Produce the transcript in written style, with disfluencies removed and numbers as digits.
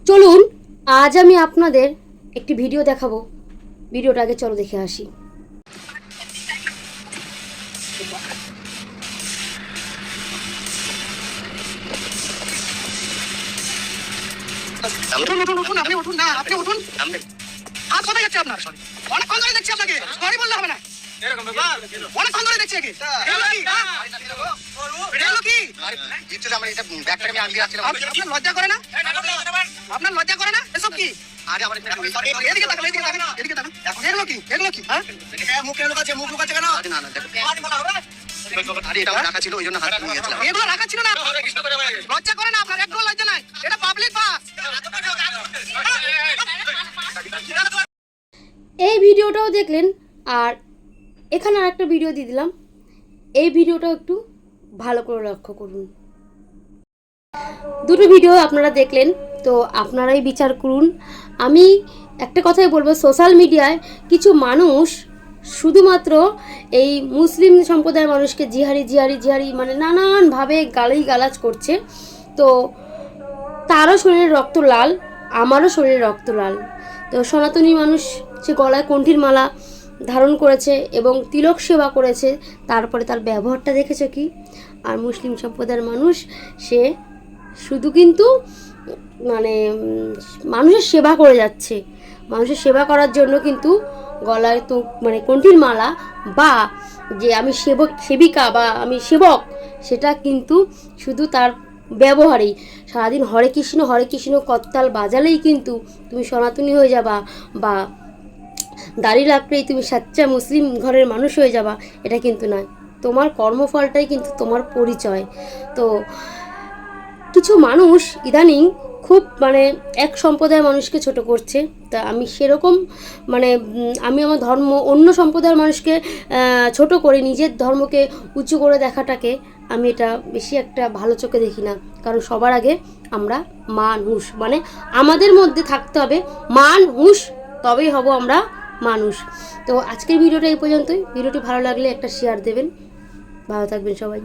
চলুন আজ আমি আপনাদের একটি ভিডিও দেখাবো। ভিডিওটা আগে চলো দেখে আসি। আপনি উঠুন না, আপনি উঠুন। হাত কোথায় যাচ্ছে আপনার? অনেকক্ষণ ধরে দেখছি আপনাকে, সরি বললে হবে না। অনেকক্ষণ ধরে দেখছি একে। আপনার লজ্জা করে না? আপনার লজ্জা করে না? এসব কি? এদিকে তাকান, এদিকে তাকান, এদিকে তাকান। এগুলো কি? এগুলো কি? মুখ লুকাচ্ছে কেন? এগুলো রাখা ছিল না। লজ্জা করে না আপনার? একটু লজ্জা নাই? এটা পাবলিক বাস। এই ভিডিওটাও দেখলেন, আর এখানে আরেকটা ভিডিও দিয়ে দিলাম। এই ভিডিওটাও একটু ভালো করে লক্ষ্য করুন। দুটো ভিডিও আপনারা দেখলেন, তো আপনারাই বিচার করুন। আমি একটা কথাই বলবো, সোশ্যাল মিডিয়ায় কিছু মানুষ শুধুমাত্র এই মুসলিম সম্প্রদায়ের মানুষকে জিহারি মানে নানানভাবে গালাজ করছে। তো তারও শরীরে রক্ত লাল, আমারও শরীরে রক্ত লাল। তো সনাতনী মানুষ সে গলায় কণ্ঠীর মালা ধারণ করেছে এবং তিলক সেবা করেছে, তারপরে তার ব্যবহারটা দেখেছে কি? আর মুসলিম সম্প্রদায়ের মানুষ সে শুধু কিন্তু মানে মানুষের সেবা করে যাচ্ছে। মানুষের সেবা করার জন্য কিন্তু গলায় তো মানে কণ্ঠীর মালা বা যে আমি সেবিকা বা আমি সেবক, সেটা কিন্তু শুধু তার ব্যবহারেই। সারাদিন হরে কৃষ্ণ করতাল বাজালেই কিন্তু তুমি সনাতনী হয়ে যাবা বা দাড়ি রাখলেই তুমি সাচ্চা মুসলিম ঘরের মানুষ হয়ে যাবা, এটা কিন্তু নয়। তোমার কর্মফলটাই কিন্তু তোমার পরিচয়। তো কিছু মানুষ ইদানিং খুব মানে এক সম্প্রদায়ের মানুষকে ছোট করছে। তা আমি সেরকম মানে আমি আমার ধর্ম অন্য সম্প্রদায়ের মানুষকে ছোট করে নিজের ধর্মকে উঁচু করে দেখাটাকে আমি এটা বেশি একটা ভালো চোখে দেখি না। কারণ সবার আগে আমরা মানুষ, মানে আমাদের মধ্যে থাকতে হবে মানুষ, তবেই হব আমরা মানুষ। তো আজকের ভিডিওটা এই পর্যন্তই। ভিডিওটি ভালো লাগলে একটা শেয়ার দেবেন। ভালো থাকবেন সবাই।